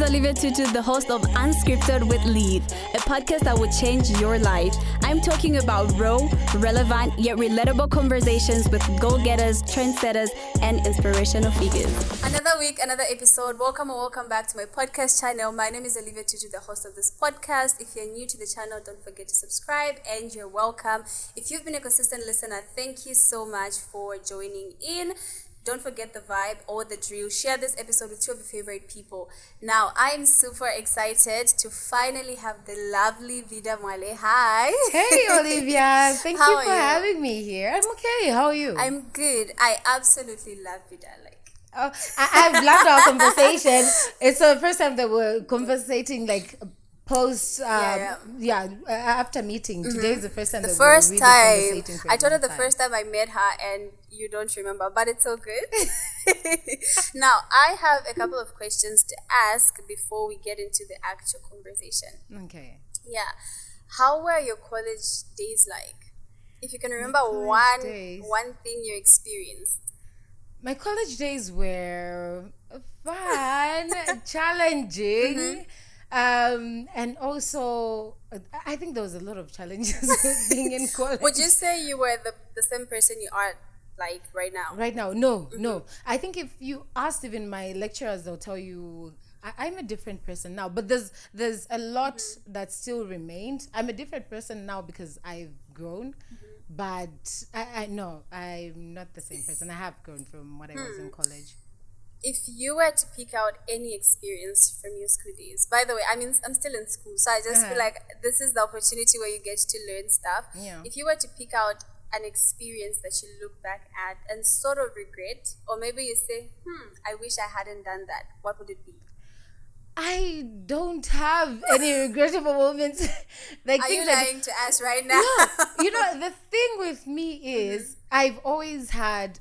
Vida, the host of Unscripted with LIV, a podcast that will change your life. I'm talking about raw, relevant, yet relatable conversations with go-getters, trendsetters, and inspirational figures. Another week, another episode. Welcome or welcome back to my podcast channel. My name is Vida, the host of this podcast. If you're new to the channel, don't forget to subscribe, and you're welcome. If you've been a consistent listener, thank you so much for joining in. Don't forget the vibe or the drill. Share this episode with two of your favorite people. Now, I'm super excited to finally have the lovely Vida Mwale. Hi. Hey, Olivia. Thank you for having me here. I'm okay. How are you? I'm good. I absolutely love Vida. I've loved our conversation. It's the first time that we're conversating post after meeting. Today is the first time we're really conversating. I told her the first time I met her and you don't remember, but it's all good. Now, I have a couple of questions to ask before we get into the actual conversation. Okay. Yeah. How were your college days like? If you can remember one thing you experienced. My college days were fun, challenging. And also, I think there was a lot of challenges being in college. Would you say you were the same person you are right now? Right now, no. I think if you asked even my lecturers, they'll tell you I'm a different person now. But there's a lot that still remained. I'm a different person now because I've grown. But I'm not the same person. I have grown from what I was in college. If you were to pick out any experience from your school days, by the way, I mean, I'm still in school, so I just feel like this is the opportunity where you get to learn stuff. Yeah. If you were to pick out an experience that you look back at and sort of regret, or maybe you say, I wish I hadn't done that, what would it be? I don't have any regrettable moments. Are you lying to us right now? No, the thing with me is I've always had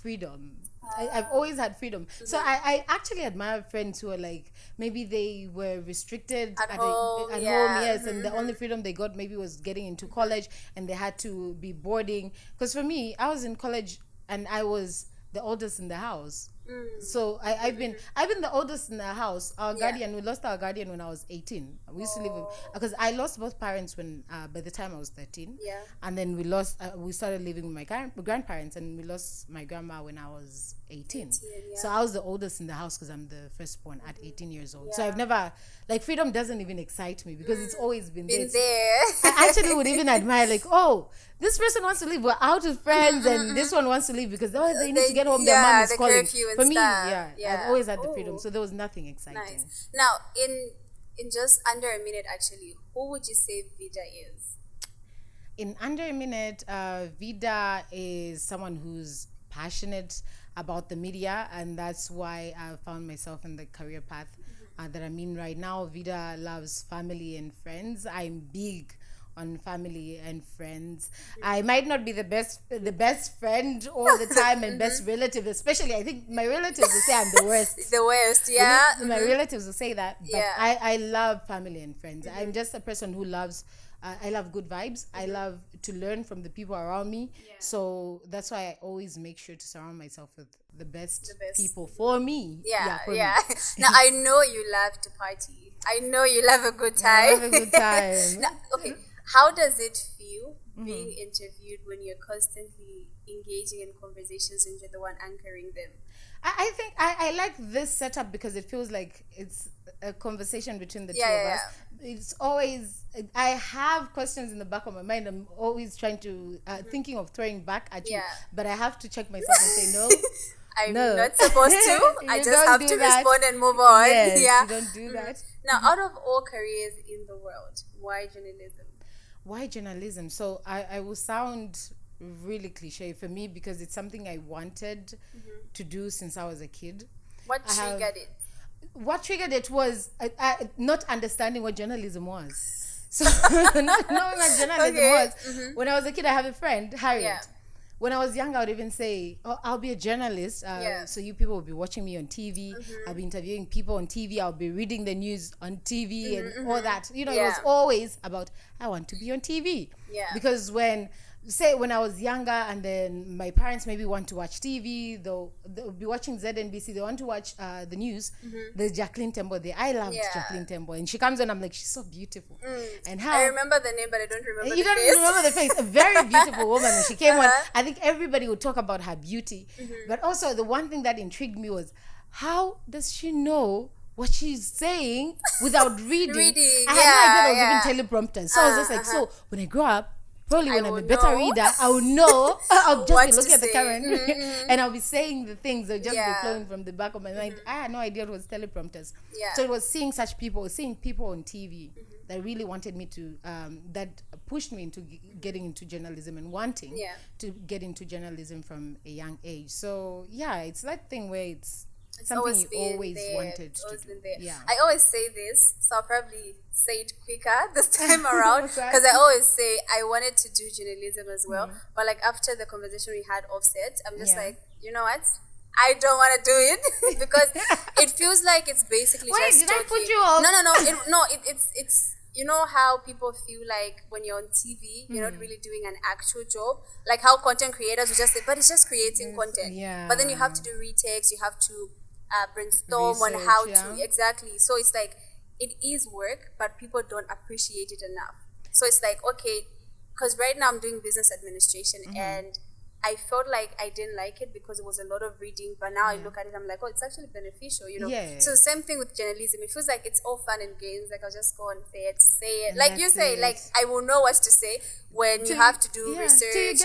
freedom. I've always had freedom. So I actually admire friends who are maybe they were restricted at home, yes, and the only freedom they got maybe was getting into college and they had to be boarding. Because for me, I was in college and I was the oldest in the house. So I've been the oldest in the house. Our guardian, we lost our guardian when I was 18. We used to live because I lost both parents when by the time I was 13. Yeah. And then we started living with my grandparents, and we lost my grandma when I was 18. So I was the oldest in the house because I'm the firstborn at 18 years old. So I've never freedom doesn't even excite me because it's always been there. I actually would even admire this person wants to leave. We're out with friends, and this one wants to leave because they need to get home. Their mom is calling. For me, I've always had the freedom, so there was nothing exciting. Nice. Now, in just under a minute, actually, who would you say Vida is? In under a minute, Vida is someone who's passionate about the media, and that's why I found myself in the career path that I'm in right now. Vida loves family and friends. I'm big on family and friends. I might not be the best friend all the time and best relative, especially I think my relatives will say I'm the worst. The worst, yeah. My relatives will say that, but I love family and friends. I'm just a person who loves I love good vibes. I love to learn from the people around me. So that's why I always make sure to surround myself with the best people for me. For me. Now, I know you love to party. I know you love a good time. I love a good time. Now, okay. How does it feel being interviewed when you're constantly engaging in conversations and you're the one anchoring them? I think I like this setup because it feels like it's a conversation between the two of us. It's always, I have questions in the back of my mind. I'm always trying to, thinking of throwing back at you. But I have to check myself and say, no. I'm not supposed to. I just have to respond and move on. Yes, you don't do that. Now, out of all careers in the world, why journalism? Why journalism? So I will sound really cliche for me because it's something I wanted to do since I was a kid. What triggered it? What triggered it was not understanding what journalism was. So not knowing what journalism was. When I was a kid, I have a friend, Harriet. When I was young, I would even say, I'll be a journalist. So you people will be watching me on TV. I'll be interviewing people on TV. I'll be reading the news on TV and all that. It was always about, I want to be on TV. Yeah. Because when say when I was younger, and then my parents maybe want to watch TV, they'll be watching ZNBC, they want to watch the news. There's Jacqueline Tembo there. I loved Jacqueline Tembo, and she comes on, I'm like, she's so beautiful. And how I remember the name, but I don't remember you the don't face. remember the face. A very beautiful woman, and she came on. I think everybody would talk about her beauty, but also the one thing that intrigued me was, how does she know what she's saying without reading? I had no idea there was even teleprompters. So I was just like, so when I grow up, probably when I'm a better reader, I will know. I'll just be looking at the camera and I'll be saying the things that just be flowing from the back of my mind. I had no idea it was teleprompters. So it was seeing such people, seeing people on TV that really wanted me to, that pushed me into getting into journalism and wanting to get into journalism from a young age. So yeah, it's that thing where it's something you always wanted to do. I always say this, so I'll probably say it quicker this time around, because I always say I wanted to do journalism as well, but like after the conversation we had offset, I'm just like, you know what? I don't want to do it because it feels like it's basically just talking. I put you off? It's you know how people feel like when you're on TV, you're not really doing an actual job. Like how content creators will just say, but it's just creating content. But then you have to do retakes, you have to brainstorm on how to, exactly. So it's like, it is work, but people don't appreciate it enough. So it's like, okay, because right now I'm doing business administration and I felt like I didn't like it because it was a lot of reading, but now I look at it, I'm like, oh, it's actually beneficial, you know. So the same thing with journalism. It feels like it's all fun and games. Like I'll just go and say it. And like you say, like I will know what to say when you have to do research.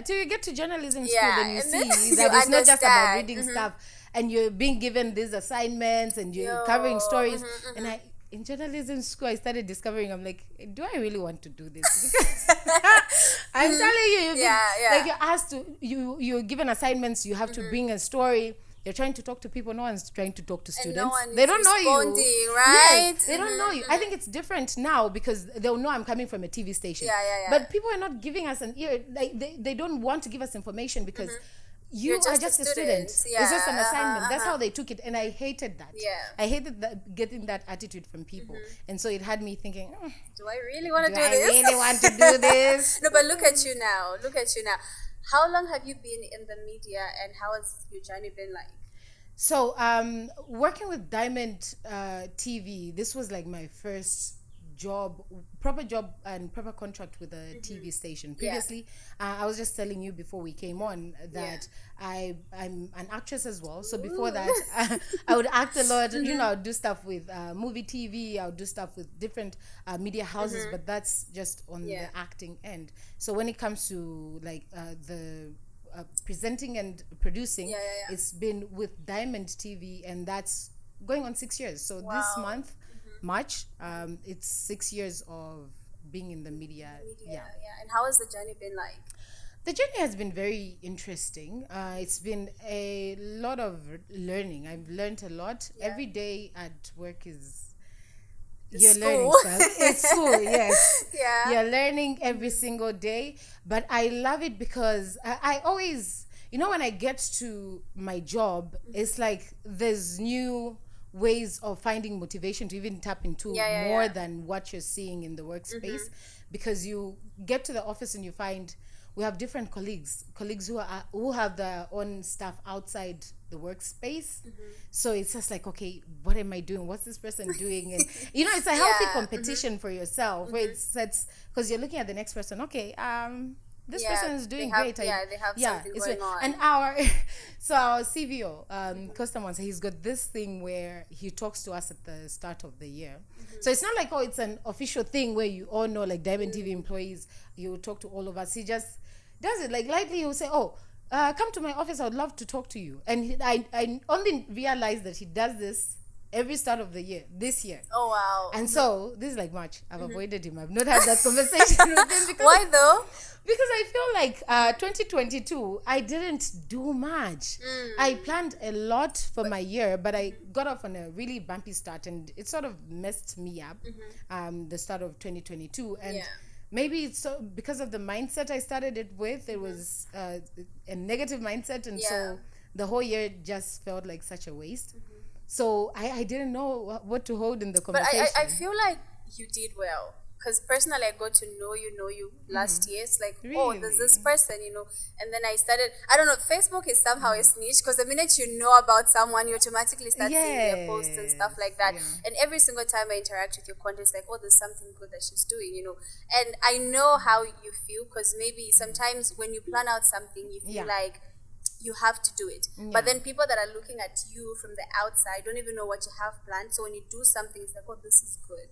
Till you get to journalism school, then you see that it's not just about reading stuff, and you're being given these assignments and you're covering stories. And in journalism school, I started discovering, I'm like, do I really want to do this? Because I'm telling you, like you're asked to, you're given assignments, you have to bring a story. You're trying to talk to people. No one's trying to talk to students. They don't know you, right? Yes, they don't know you. I think it's different now because they'll know I'm coming from a TV station. But people are not giving us an ear. Like they don't want to give us information because you are just a student. It's just an assignment. That's how they took it, and I hated that. I hated getting that attitude from people, and so it had me thinking, do I really want to do this? I really want to do this? No, but look at you now. How long have you been in the media, and how has your journey been like? So, working with Diamond TV, this was like my first proper job and proper contract with a TV station. Previously, I was just telling you before we came on that I'm an actress as well. So before that, I would act a lot. You know, I would do stuff with movie TV. I would do stuff with different media houses, but that's just on the acting end. So when it comes to like the presenting and producing, it's been with Diamond TV, and that's going on 6 years. So this month, March, it's 6 years of being in the media. And how has the journey been like? The journey has been very interesting. It's been a lot of learning. I've learned a lot. Every day at work you're learning stuff. It's school, yes. You're learning every single day. But I love it because I always, you know, when I get to my job, it's like there's new ways of finding motivation to even tap into more than what you're seeing in the workspace, because you get to the office and you find we have different colleagues who have their own stuff outside the workspace. So it's just like, okay, what am I doing? What's this person doing? And you know, it's a healthy competition for yourself where it's because you're looking at the next person. Okay, this person is doing great. They have something going on. And our CVO, Costamonsa, he's got this thing where he talks to us at the start of the year. So it's not like, it's an official thing where you all know, like Diamond TV employees, you talk to all of us. He just does it like lightly. He'll say, come to my office, I would love to talk to you. And I only realized that he does this every start of the year, this year. Oh, wow. And so, this is like March. I've avoided him. I've not had that conversation with him. Because, why though? Because I feel like 2022, I didn't do much. I planned a lot for my year, but I got off on a really bumpy start, and it sort of messed me up, the start of 2022. And maybe it's so because of the mindset I started it with. It was a negative mindset, and so the whole year just felt like such a waste. So I didn't know what to hold in the conversation. But I feel like you did well. because personally I got to know you last year. It's like, oh, there's Really? this person, and then I started, I don't know, Facebook is somehow a snitch, because the minute you know about someone, you automatically start seeing their posts and stuff like that. Yeah. And every single time I interact with your content, it's like, oh, there's something good that she's doing, and I know how you feel, because maybe sometimes when you plan out something, you feel like you have to do it. But then people that are looking at you from the outside don't even know what you have planned. So when you do something, it's like, oh, this is good,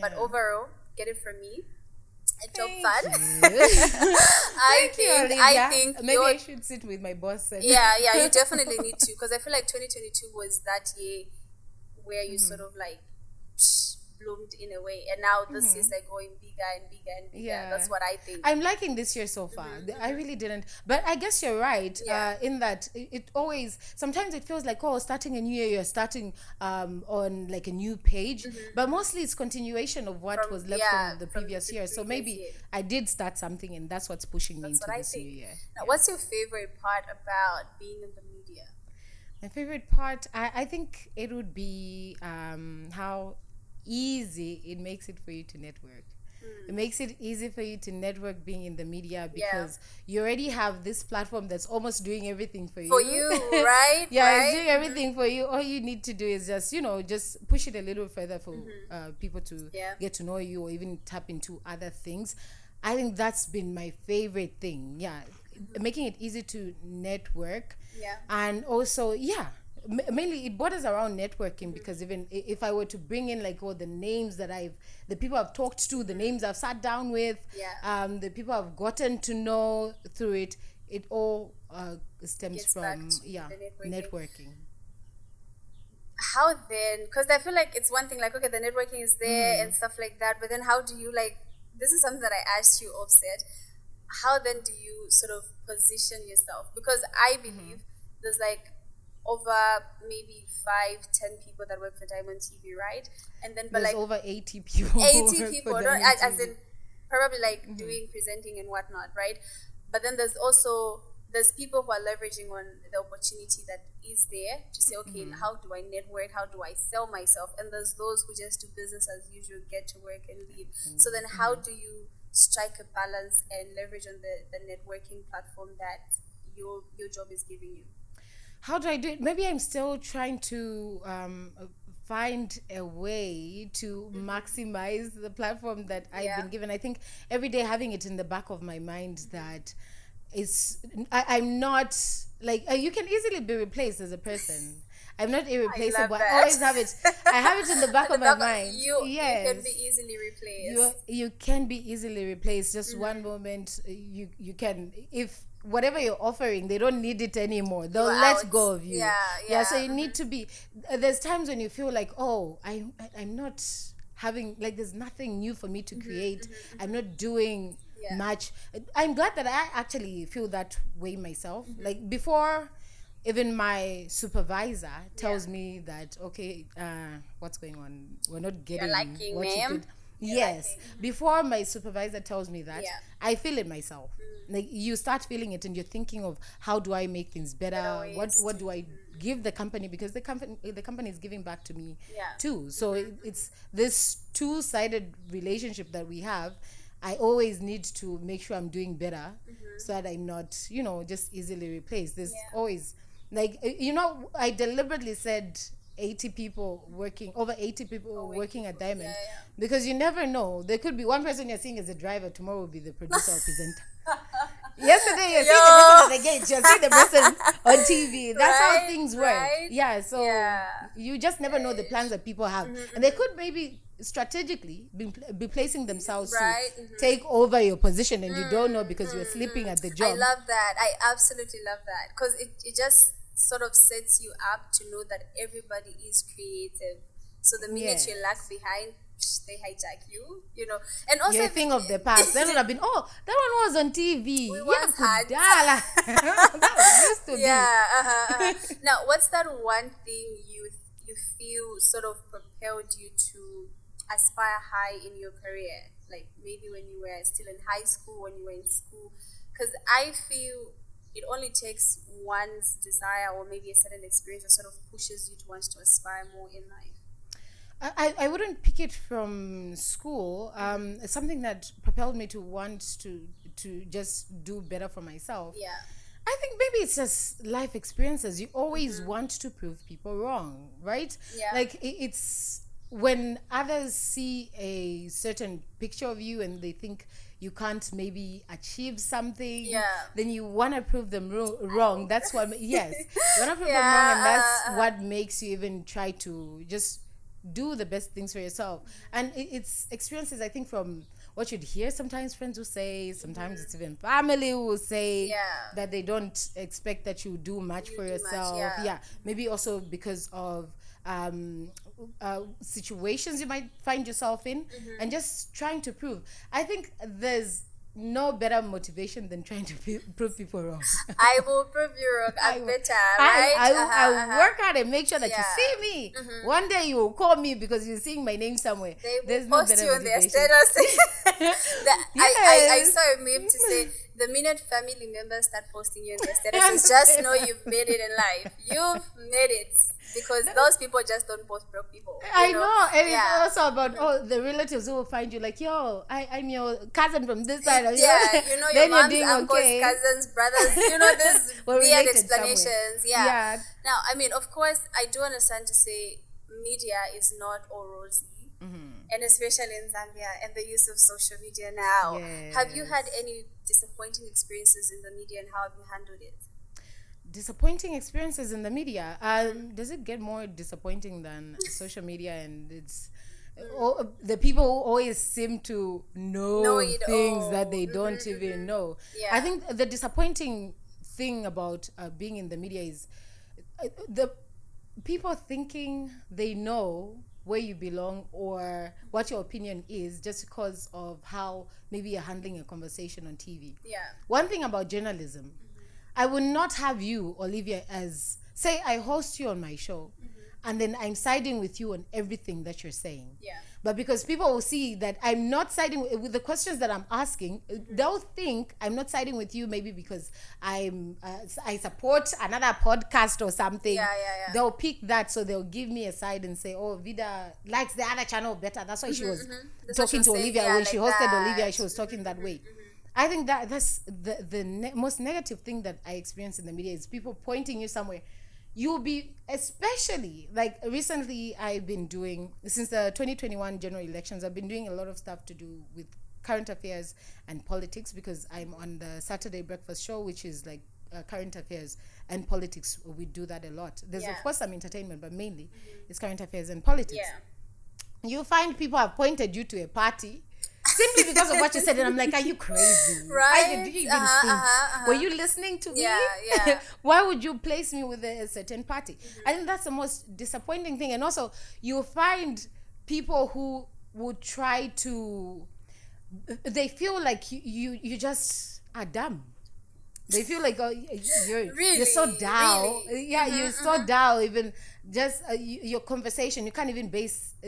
But overall, get it from me. A job fun. I think maybe I should sit with my boss. And yeah, you definitely need to, because I feel like 2022 was that year where you sort of like bloomed in a way, and now this is like going bigger and bigger and bigger. Yeah. That's what I think. I'm liking this year so far. I really didn't, but I guess you're right. In that it always, sometimes it feels like, oh, starting a new year, you're starting on like a new page, but mostly it's continuation of what was left from the previous year. So maybe I did start something, and that's what's pushing me into this new year. Now, what's your favorite part about being in the media? My favorite part, I think it would be how easy it makes it for you to network. It makes it easy for you to network being in the media, because you already have this platform that's almost doing everything for you. Right? It's doing everything for you. All you need to do is just, just push it a little further for people to get to know you, or even tap into other things. I think that's been my favorite thing. Making it easy to network. And also, mainly it borders around networking, because even if I were to bring in like all the names that the people I've talked to, the names I've sat down with, the people I've gotten to know through it, it all stems from networking. How then, because I feel like it's one thing, like, okay, the networking is there and stuff like that, but then how do you, like, this is something that I asked you offset, how then do you sort of position yourself? Because I believe there's like over maybe 5-10 people that work for Diamond TV, right? And then but there's like over 80 people. 80 people, as in probably like doing presenting and whatnot, right? But then there's people who are leveraging on the opportunity that is there to say, okay, how do I network? How do I sell myself? And there's those who just do business as usual, get to work and leave. So then how do you strike a balance and leverage on the networking platform that your job is giving you? How do I do it? Maybe I'm still trying to find a way to maximize the platform that I've been given. I think every day having it in the back of my mind that I'm not like, you can easily be replaced as a person. I'm not irreplaceable. I always have it. I have it in the back of my mind. You can be easily replaced. You can be easily replaced. Just one moment, you can, if whatever you're offering, they don't need it anymore. They'll let go of you. So you need to be. There's times when you feel like, oh, I'm not having, like, there's nothing new for me to create. I'm not doing much. I'm glad that I actually feel that way myself. Like before, even my supervisor tells me that, okay, what's going on? We're not getting what you could. Yes. Before my supervisor tells me that, I feel it myself. Like you start feeling it, and you're thinking of, how do I make things better? What do I give the company? Because the company is giving back to me too. So it's this two-sided relationship that we have. I always need to make sure I'm doing better, so that I'm not, just easily replaced. There's always, like, I deliberately said 80 people working at Diamond, because you never know. There could be one person you're seeing as a driver, tomorrow will be the producer or presenter. Yesterday you're seeing the person at the gate, you're seeing the person on TV. That's how things work. You just never know the plans that people have, and they could maybe strategically be placing themselves to take over your position, and you don't know because you're sleeping at the job. I love that. I absolutely love that, because it just sort of sets you up to know that everybody is creative. So the minute you lag behind, they hijack you, And also, you're a thing of the past. Then would have been, that one was on TV. That was used to be. Now, what's that one thing you feel sort of propelled you to aspire high in your career? Like maybe when you were still in high school, when you were in school? Because I feel it only takes one's desire or maybe a certain experience that sort of pushes you to want to aspire more in life. I wouldn't pick it from school. It's something that propelled me to want to just do better for myself. Yeah. I think maybe it's just life experiences. You always want to prove people wrong, right? Yeah. Like it's when others see a certain picture of you and they think you can't maybe achieve something, then you want to prove them wrong. That's what, yes, you want to prove them wrong, and that's what makes you even try to just do the best things for yourself. And it's experiences, I think, from what you'd hear. Sometimes friends will say, sometimes it's even family who will say that they don't expect that you do much for yourself. Maybe also because of situations you might find yourself in, and just trying to prove. I think there's no better motivation than trying to prove people wrong. I will prove you wrong. I'm better, right? I work hard and make sure that you see me. One day you will call me because you're seeing my name somewhere. There's no better you on their status. I saw a meme to say, the minute family members start posting you on their statuses, just know you've made it in life. You've made it. Because those people just don't post broke people. I know. And it's also about the relatives who will find you like, yo, I'm your cousin from this side. Your mom's uncles, cousins, brothers. This weird explanations. Now, I mean, of course, I do understand to say media is not all rosy. And especially in Zambia and the use of social media now. Yes. Have you had any disappointing experiences in the media, and how have you handled it? Disappointing experiences in the media. Does it get more disappointing than social media? And it's the people who always seem to know things that they don't even know. I think the disappointing thing about being in the media is the people thinking they know where you belong or what your opinion is just because of how maybe you're handling a conversation on TV. One thing about journalism, I would not have you, Olivia, as, say, I host you on my show, and then I'm siding with you on everything that you're saying. But because people will see that I'm not siding with the questions that I'm asking, they'll think I'm not siding with you maybe because I support another podcast or something. They'll pick that, so they'll give me a side and say, oh, Vida likes the other channel better. That's why she was talking to Olivia. When she hosted Olivia, she was talking that way. I think that's the most negative thing that I experience in the media is people pointing you somewhere. You'll be, especially, like recently I've been doing, since the 2021 general elections, I've been doing a lot of stuff to do with current affairs and politics, because I'm on the Saturday breakfast show, which is like current affairs and politics. We do that a lot. There's of course some entertainment, but mainly it's current affairs and politics. You find people have pointed you to a party simply because of what you said, and I'm like, are you crazy? Right? Did you even think? Were you listening to me? Why would you place me with a certain party? I think that's the most disappointing thing. And also, you find people who would try to, they feel like you just are dumb. They feel like, oh, you're so dull. You're so dull. Even just your conversation, you can't even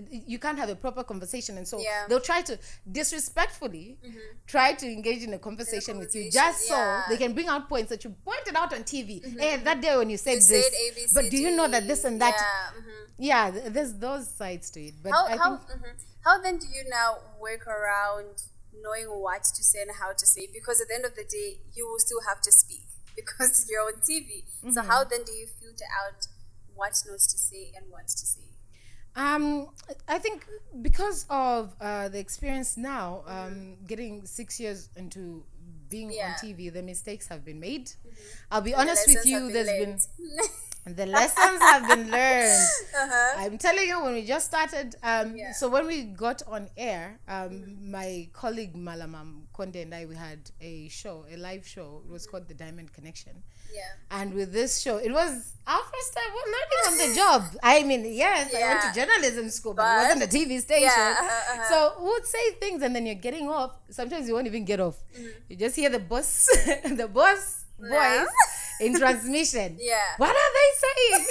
you can't have a proper conversation. And so they'll try to disrespectfully try to engage in a conversation with you just so they can bring out points that you pointed out on TV. Hey, that day when you said this, ABC, but do you know that this and that? There's those sides to it. But how then do you now work around knowing what to say and how to say it? Because at the end of the day, you will still have to speak because you're on TV. So how then do you filter out what not to say and what to say? I think because of the experience now, getting 6 years into being on TV, the mistakes have been made. I'll be honest with you, the lessons have been learned. I'm telling you, when we just started, so when we got on air, my colleague Malamam Konde and I, we had a live show. It was called the Diamond Connection. And with this show, it was our first time learning on the job. I mean, yes, I went to journalism school, but it wasn't a TV station. So we would say things, and then you're getting off. Sometimes you won't even get off. You just hear the boss, voice in transmission. What are they saying?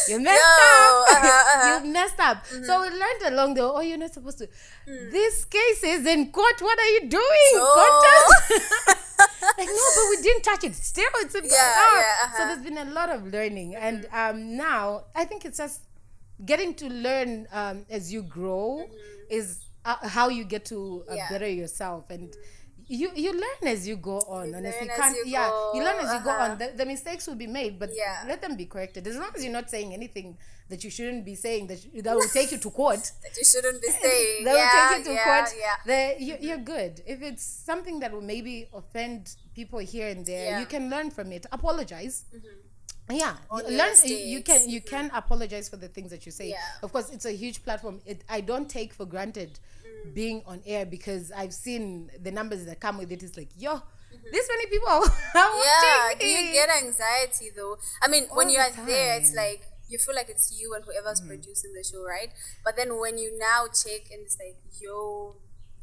You messed up. You messed up. So we learned along the way, oh, you're not supposed to. This case is in court. What are you doing? Content? Like, no, but we didn't touch it. Still, it's in court. So there's been a lot of learning. And now, I think it's just getting to learn as you grow is how you get to better yourself, and you learn as you go on. Honestly, you learn as you go on. The mistakes will be made, but let them be corrected. As long as you're not saying anything that you shouldn't be saying, that will take you to court. That you shouldn't be saying. That will take you to court. You're good. If it's something that will maybe offend people here and there, you can learn from it. Apologize. Yeah, you can apologize for the things that you say. Of course, it's a huge platform. I don't take for granted being on air, because I've seen the numbers that come with it. It's like, this many people are watching. Do you get anxiety though? I mean, when you are there, it's like you feel like it's you and whoever's producing the show, right? But then when you now check and it's like,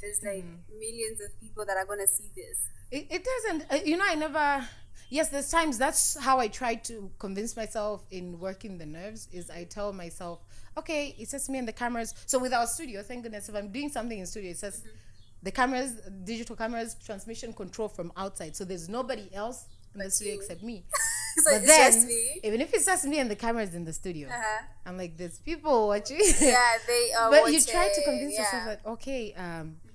there's like millions of people that are gonna see this. It doesn't. Yes, there's times. That's how I try to convince myself in working the nerves. Is I tell myself, okay, it's just me and the cameras. So with our studio, thank goodness, if I'm doing something in studio, it says the cameras, digital cameras, transmission control from outside. So there's nobody else in the studio except me. So but it's then, just me. Even if it's just me and the cameras in the studio, I'm like, there's people watching. Yeah, they are But watching. you try to convince yourself that, okay,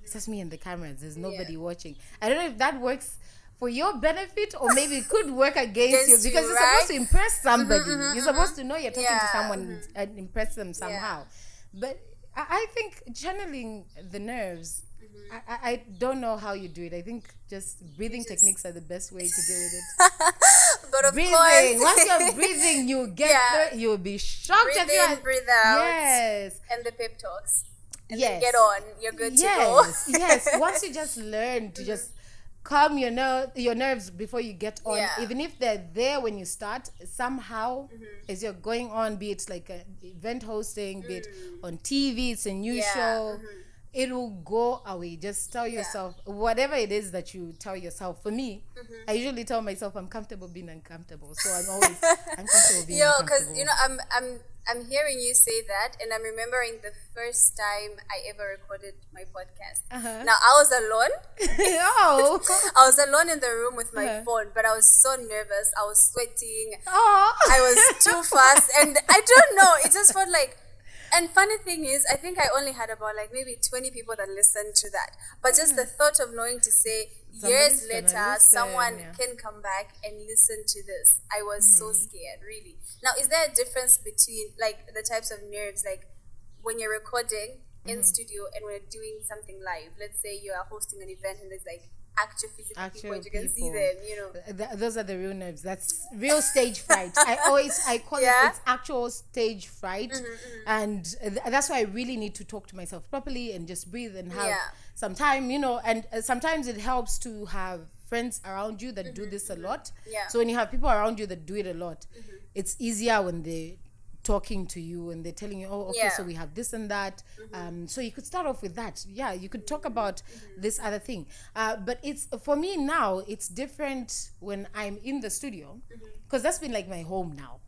it's just me and the cameras. There's nobody watching. I don't know if that works for your benefit, or maybe it could work against you, because you're supposed to impress somebody. You're supposed to know you're talking to someone and impress them somehow. But I think channeling the nerves, I don't know how you do it. I think just breathing techniques are the best way to deal with it. But of breathing. course, Once you're breathing, you get you'll be shocked. Breathe in, breathe out. Yes. And the pep talks. And yes. then get on. You're good to go. Yes. Once you just learn to just calm your nerves before you get on, even if they're there when you start, somehow as you're going on, be it like an event hosting, be it on TV, it's a new show, it will go away. Just tell yourself whatever it is that you tell yourself. For me, I usually tell myself I'm comfortable being uncomfortable, so I'm always comfortable being uncomfortable. Because I'm hearing you say that, and I'm remembering the first time I ever recorded my podcast. Now, I was alone. I was alone in the room with my phone, but I was so nervous. I was sweating. I was too fast, and I don't know. It just felt like. And funny thing is, I think I only had about like maybe 20 people that listened to that. But just the thought of knowing to say, years later, someone can come back and listen to this. I was so scared, really. Now, is there a difference between like the types of nerves, like when you're recording in studio and when you're doing something live? Let's say you are hosting an event and there's like actual physical people and you can see them, those are the real nerves. That's real stage fright. I call it, it's actual stage fright. And that's why I really need to talk to myself properly and just breathe and have some time, and sometimes it helps to have friends around you that do this a lot. So when you have people around you that do it a lot, it's easier when they talking to you and they're telling you, so we have this and that. So you could start off with that. You could talk about this other thing. But it's, for me now, it's different when I'm in the studio, because that's been like my home now.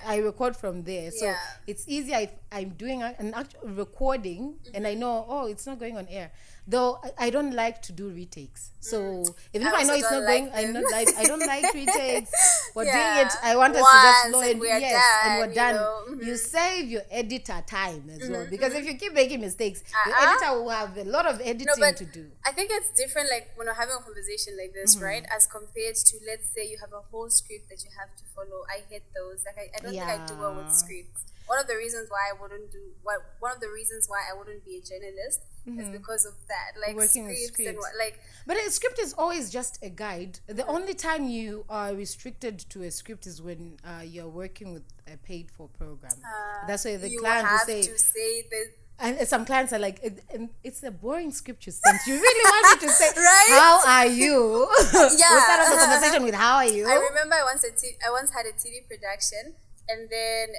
I record from there. So it's easier if I'm doing an actual recording and I know, it's not going on air. Though I don't like to do retakes. So even if I know it's not going, I don't like retakes. We're doing it. I want us to just know and we're done. You save your editor time as well, because if you keep making mistakes, your editor will have a lot of editing to do. I think it's different, like when we're having a conversation like this, right? As compared to, let's say you have a whole script that you have to follow. I hate those. Like I don't think I do well with scripts. One of the reasons why I wouldn't be a journalist is because of that, like working with scripts. But a script is always just a guide. The only time you are restricted to a script is when you're working with a paid for program. That's why the client will say this. And some clients are like, it's a boring script you sent. You really want me to say, how are you? We'll start off the conversation with, how are you? I remember I once had a TV production, and then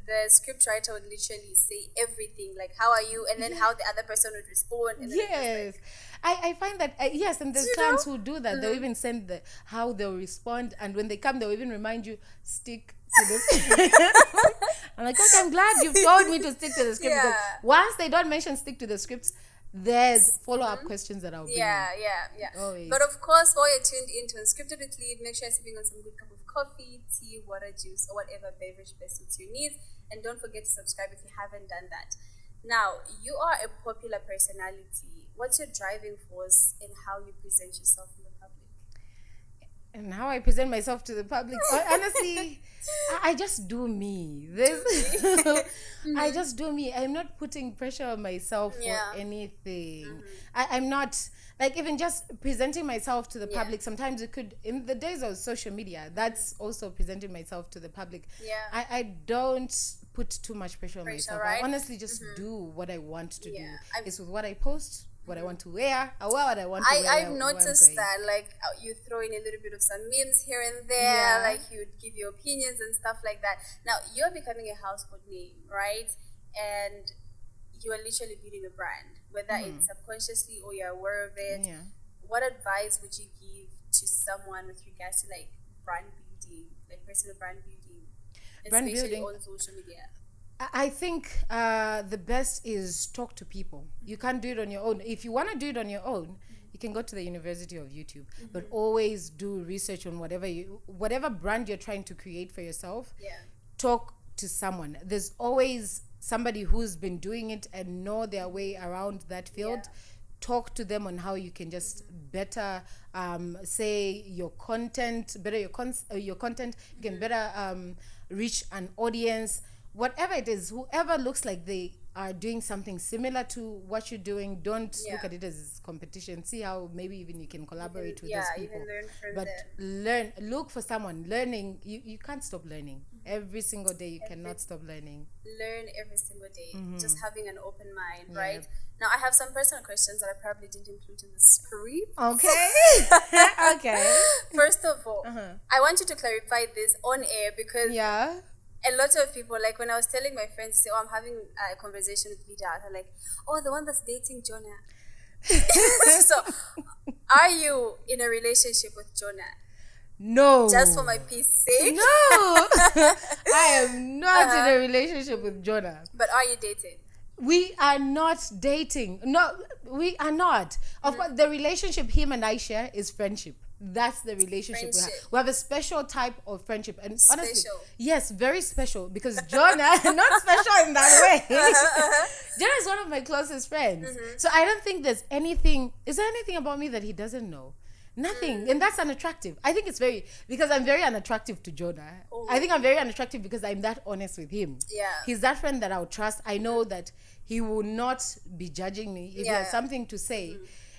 the script writer would literally say everything, like, how are you? And then how the other person would respond. And then I find that, and there's clients who do that. They'll even send how they'll respond. And when they come, they'll even remind you, stick to this. I'm like, okay, I'm glad you told me to stick to the script. Because once they don't mention stick to the scripts, there's follow-up questions that I'll bring in. But of course, while you're tuned into Unscripted with Liv, make sure you're sipping on some good cup of coffee, tea, water, juice, or whatever beverage best suits your needs. And don't forget to subscribe if you haven't done that. Now, you are a popular personality. What's your driving force in how you present yourself in the public? And how I present myself to the public? Honestly, I just do me. I just do me. I'm not putting pressure on myself for anything. I'm not, like, even just presenting myself to the public. Sometimes it could, in the days of social media, that's also presenting myself to the public. I don't put too much pressure on myself. Right? I honestly just do what I want to do. It's with what I post, what I want to wear. I wear what I want to wear. I've noticed that, like, you throw in a little bit of some memes here and there, like you would give your opinions and stuff like that. Now, you're becoming a household name, right? And you are literally building a brand, whether it's subconsciously or you're aware of it. What advice would you give to someone with regards to, like, brand building, like personal brand building, especially on social media? I think the best is talk to people. You can't do it on your own. If you want to do it on your own, you can go to the University of YouTube, but always do research on whatever brand you're trying to create for yourself. Talk to someone. There's always somebody who's been doing it and know their way around that field. Talk to them on how you can just better say your content, better your content. You can better reach an audience. Whatever it is, whoever looks like they are doing something similar to what you're doing, don't look at it as competition. See how maybe even you can collaborate with those people. Even learn from them. Look for someone. Learning, you can't stop learning. Every single day, you cannot stop learning. Learn every single day. Just having an open mind, right? Now, I have some personal questions that I probably didn't include in the script. Okay. Okay. First of all, I want you to clarify this on air because a lot of people, like when I was telling my friends, say, I'm having a conversation with Vide, they're like, the one that's dating Jonah. So, are you in a relationship with Jonah? No. Just for my peace sake? No. I am not in a relationship with Jonah. But are you dating? We are not dating. No, we are not. Of course, the relationship him and I share is friendship. That's the relationship we have. We have a special type of friendship. And honestly, yes, very special. Because Jonah, not special in that way. Jonah is one of my closest friends. So I don't think there's anything. Is there anything about me that he doesn't know? Nothing. And that's unattractive. I think it's because I'm very unattractive to Jonah. I think I'm very unattractive because I'm that honest with him. He's that friend that I'll trust. I know that he will not be judging me if he has something to say.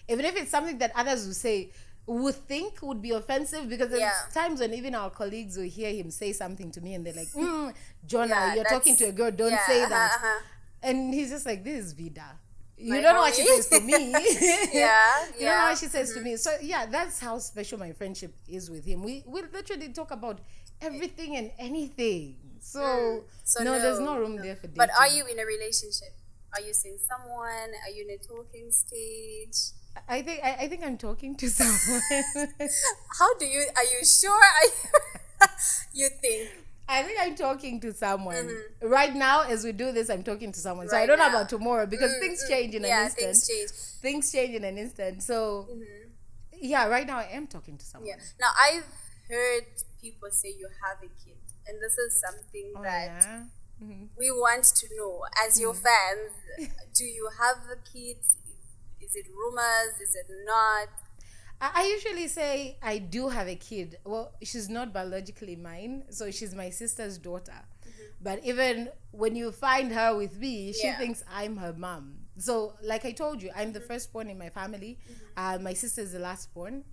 Even if it's something that others will say, would think would be offensive, because there's times when even our colleagues will hear him say something to me and they're like, Jonah, you're talking to a girl, don't say that. And he's just like, this is Vida. You don't know what she says to me. You don't know what she says to me. So that's how special my friendship is with him. We literally talk about everything and anything. So no, there's no room there for dating. But are you in a relationship? Are you seeing someone? Are you in a talking stage? I think I'm talking to someone. Are you sure? You think? I think I'm talking to someone. Right now, as we do this, I'm talking to someone. So I don't know about tomorrow, because things change in an instant. Things change in an instant. So, right now I am talking to someone. Now, I've heard people say you have a kid. And this is something that we want to know. As your fans, do you have a kid? Is it rumors? Is it not? I usually say I do have a kid. Well, she's not biologically mine, so she's my sister's daughter. But even when you find her with me, she thinks I'm her mom. So, like I told you, I'm the firstborn in my family. My sister is the lastborn.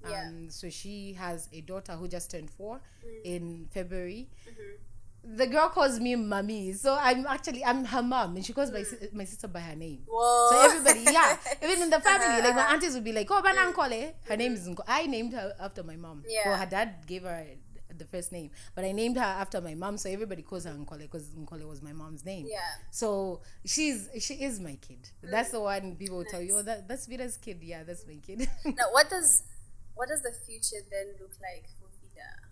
So she has a daughter who just turned 4 in February. The girl calls me mommy, so I'm her mom, and she calls my sister by her name. Whoa. So everybody, even in the family, like my aunties would be like, her name is Nkole. I named her after my mom. Well, her dad gave her the first name, but I named her after my mom, so everybody calls her Nkole because Nkole was my mom's name. So she is my kid. That's the one people will tell you, that's Vida's kid. Yeah, that's my kid. Now, what does the future then look like for Vida?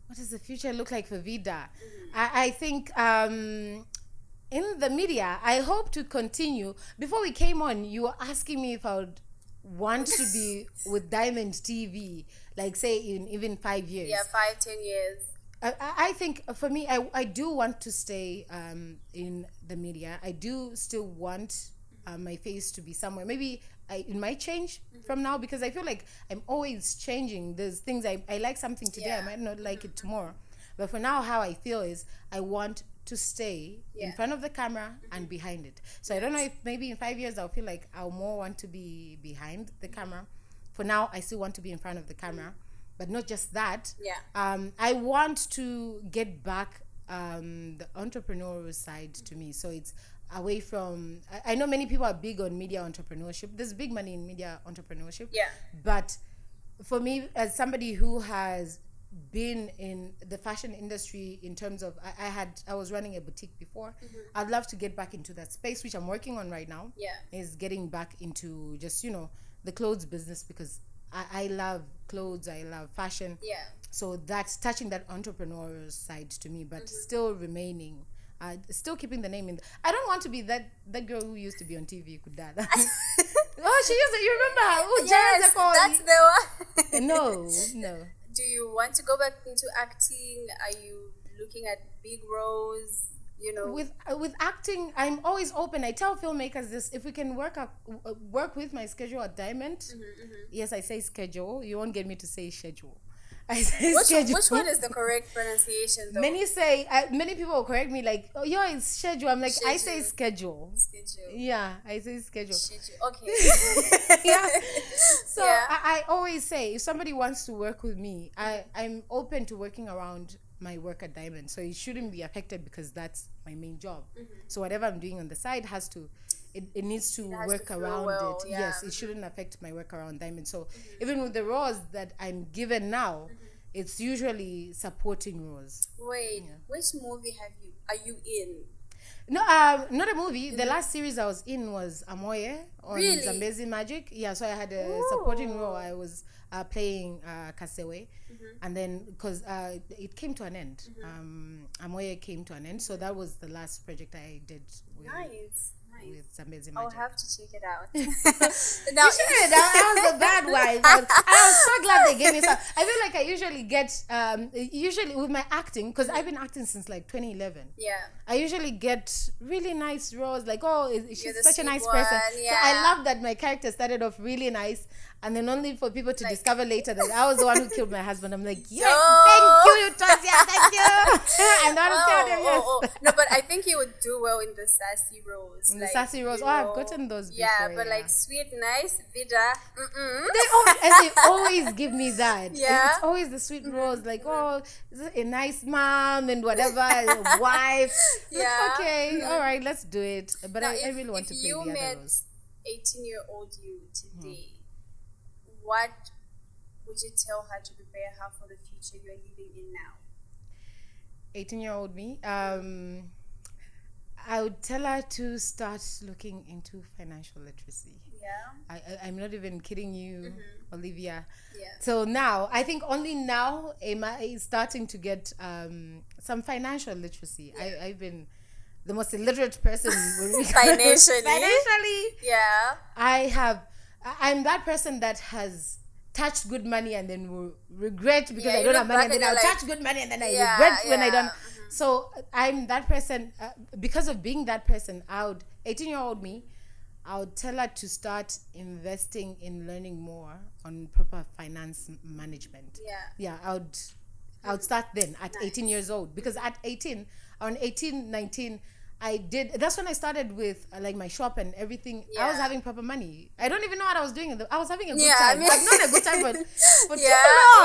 What does the future look like for Vida? I think in the media, I hope to continue. Before we came on, you were asking me if I would want to be with Diamond TV, like say in even 5 years. Yeah, 5-10 years. I think for me, I do want to stay in the media. I do still want my face to be somewhere. Maybe it might change from now, because I feel like I'm always changing. There's things I like something today, I might not like it tomorrow. But for now, how I feel is I want to stay in front of the camera and behind it. So I don't know if maybe in 5 years I'll feel like I'll more want to be behind the camera. For now, I still want to be in front of the camera. But not just that. I want to get back the entrepreneurial side to me. So it's away from... I know many people are big on media entrepreneurship. There's big money in media entrepreneurship. But for me, as somebody who has been in the fashion industry in terms of... I was running a boutique before. I'd love to get back into that space, which I'm working on right now. Is getting back into just, the clothes business, because I love clothes, I love fashion. So that's touching that entrepreneurial side to me, but still remaining, still keeping the name in. I don't want to be that girl who used to be on TV. Kudada. She used to. You remember her? Oh, yes, that's the one. No. Do you want to go back into acting? Are you looking at big roles? With acting, I'm always open. I tell filmmakers this: if we can work with my schedule at Diamond, yes, I say schedule. You won't get me to say schedule. I say schedule. Which one is the correct pronunciation, though? Many people will correct me like, "Oh, it's schedule." I'm like, schedule. I say schedule. Yeah, I say schedule. Okay. Yeah. So I always say, if somebody wants to work with me, I'm open to working around my work at Diamond, so it shouldn't be affected because that's my main job. So whatever I'm doing on the side has to, it needs to work around it. Yes, it shouldn't affect my work around Diamond. So even with the roles that I'm given now, it's usually supporting roles. Wait, which movie are you in? No, not a movie. The last series I was in was Amoye on Zambezi Magic. Yeah, so I had a supporting role. I was playing Kasewe. And then, because it came to an end. Amoye came to an end. So that was the last project I did with Zambezi Magic. I'll have to check it out. Now, you should. I was a bad wife. I was so glad they gave me some. I feel like I usually get, with my acting, because I've been acting since like 2011. I usually get really nice roles, like, she's such a nice person. So I love that my character started off really nice, and then only for people to discover later that I was the one who killed my husband. I'm like, thank you, Tosia, thank you. And I don't tell them yes. No, but I think you would do well in the sassy roles. In the sassy roles. I've gotten those before. Yeah, but like sweet, nice, Vida. They always give me that. It's always the sweet roles, like, a nice mom and whatever, a wife. Like, okay, all right, let's do it. But now, I really want to play the other roles. If you met 18-year-old you today, what would you tell her to prepare her for the future you're living in now? 18-year-old me? I would tell her to start looking into financial literacy. I'm not even kidding you, Olivia. So now, I think only now am I starting to get some financial literacy. I've been the most illiterate person financially. I'm that person that has touched good money and then will regret because I don't have money, and then I'll touch good money and then I regret when I don't. So I'm that person. Because of being that person, 18-year-old me, I would tell her to start investing in learning more on proper finance management. I would start then at 18 years old, because at 18, 19, that's when I started with like my shop and everything. I was having proper money. I don't even know what I was doing. I was having a good time. But not a good time for too long.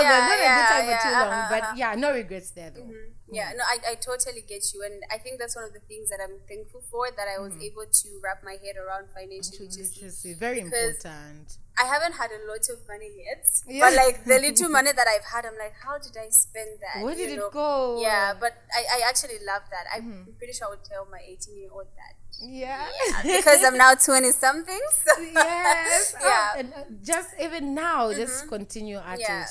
Not a good time for too long. But no regrets there though. I totally get you, and I think that's one of the things that I'm thankful for, that I was able to wrap my head around financial literacy. Very important. I haven't had a lot of money yet, but like the little money that I've had, I'm like, how did I spend that? Where did it go? But I actually love that. I'm pretty sure I would tell my 18-year-old that. Because I'm now 20 something. So yes. And just even now, just continue at it.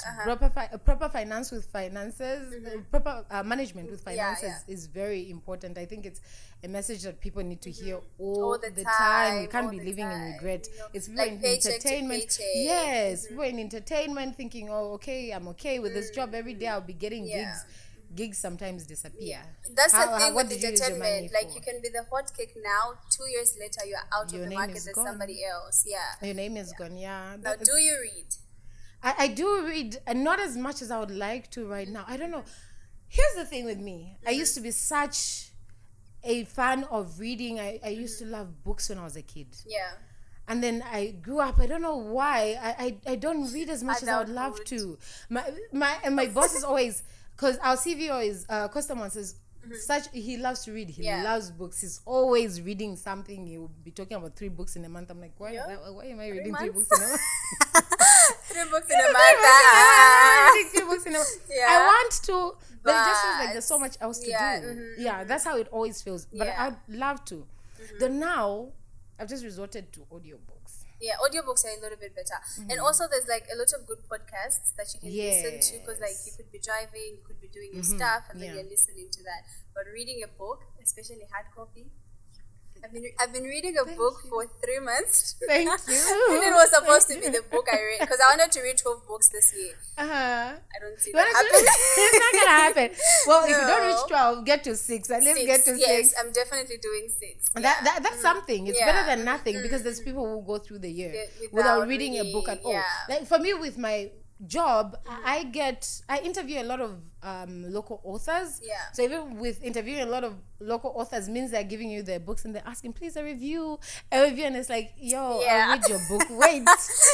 Proper finance with finances, proper management with finances is very important. I think it's a message that people need to hear all the time. We can't be living in regret. It's like entertainment. entertainment. Yes, we were in entertainment thinking, oh, okay, I'm okay with this job. Every day I'll be getting gigs. Gigs sometimes disappear. That's the thing with entertainment. Like, you can be the hot cake now, 2 years later you're out of the market as somebody else. Your name is gone. Now, do you read? I do read, and not as much as I would like to right now. I don't know. Here's the thing with me. I used to be such a fan of reading. I used to love books when I was a kid. And then I grew up. I don't know why. I don't read as much as I would love to. My boss is always, because our CVO is customer says, he loves to read. He loves books. He's always reading something. He will be talking about 3 books in a month. I'm like, why am I reading 3 books in a month? 3 books in a month. 3 books in a month. I want to, but it just feels like there's so much else to do. That's how it always feels. But I'd love to. Though now, I've just resorted to audiobooks. Audiobooks are a little bit better. And also there's like a lot of good podcasts that you can listen to, because like you could be driving, you could be doing your stuff, and then you're listening to that. But reading a book, especially hard copy, I've been reading a book for 3 months. Thank you. And it was supposed to be the book I read, because I wanted to read 12 books this year. I don't see that happening. It's not gonna happen. Well, if you don't reach 12, get to 6. At least get to 6. Yes, I'm definitely doing 6. That's something. It's better than nothing, because there's people who go through the year without reading a book at all. Like for me, with my job, I interview a lot of local authors. So even with interviewing a lot of local authors means they're giving you their books and they're asking, please, a review, and it's like, yo, I'll read your book. Wait.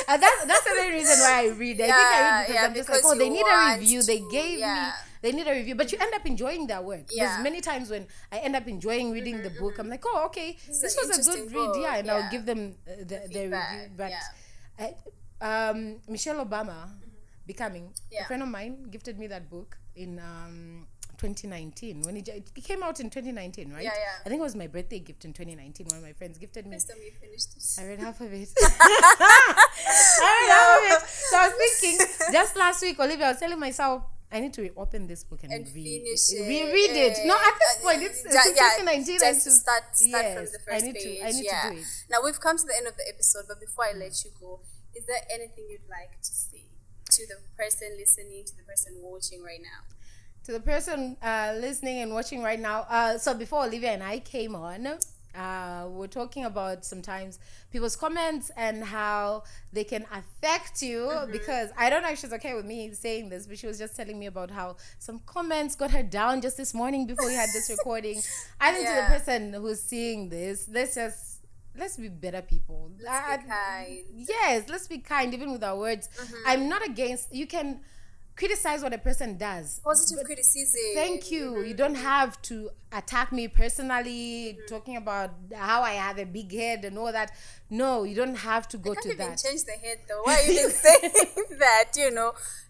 And that's the main reason why I read. I think I read because I'm just like, oh, they need a review. They gave me, they need a review. But you end up enjoying their work. There's many times when I end up enjoying reading the book. I'm like, oh, okay, this was a good read. And I'll give them their review. But Michelle Obama, Becoming, a friend of mine gifted me that book in 2019 when it came out in 2019, right? I think it was my birthday gift in 2019. One of my friends gifted me. First time you finished it. I read half of it. So I was thinking, just last week, Olivia, I was telling myself, I need to reopen this book and finish it. Reread it. No, at this point, it's 2019. Just to start from the first page. I need to do it. Now, we've come to the end of the episode, but before I let you go, is there anything you'd like to say to the person listening, to the person watching right now? To the person listening and watching right now. So before Olivia and I came on, we're talking about sometimes people's comments and how they can affect you, because I don't know if she's okay with me saying this, but she was just telling me about how some comments got her down just this morning before we had this recording. I think to the person who's seeing this, let's be better people. Let's be kind. Yes, let's be kind, even with our words. I'm not against, you can criticize what a person does. Positive criticism. Thank you. You don't have to attack me personally, talking about how I have a big head and all that. No, you don't have to go to that. You can't even change the head though. Why are you even saying that,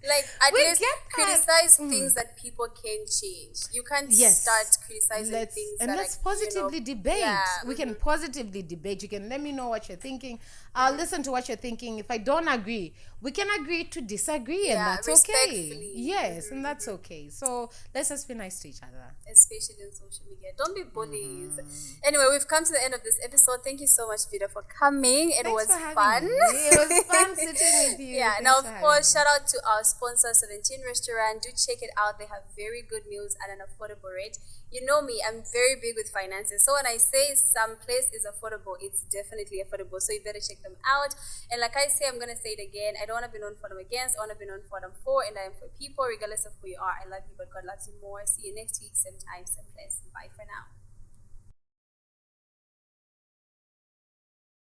Like, at least criticize things that people can change. You can't start criticizing things and that let's positively debate. We can positively debate. You can let me know what you're thinking. I'll listen to what you're thinking. If I don't agree, we can agree to disagree, and that's okay. Yes, and that's okay. So let's just be nice to each other. Especially on social media. Don't be bullies. Anyway, we've come to the end of this episode. Thank you so much, Vida, for coming. It was fun. It was fun sitting with you. Now, of course, shout out to our sponsor, 17 Restaurant. Do check it out. They have very good meals at an affordable rate. You know me, I'm very big with finances. So when I say some place is affordable, it's definitely affordable. So you better check them out. And like I say, I'm going to say it again. I don't want to be known for them against. I want to be known for them for. And I am for people, regardless of who you are. I love you, but God loves you more. See you next week, same time, same place. Bye for now.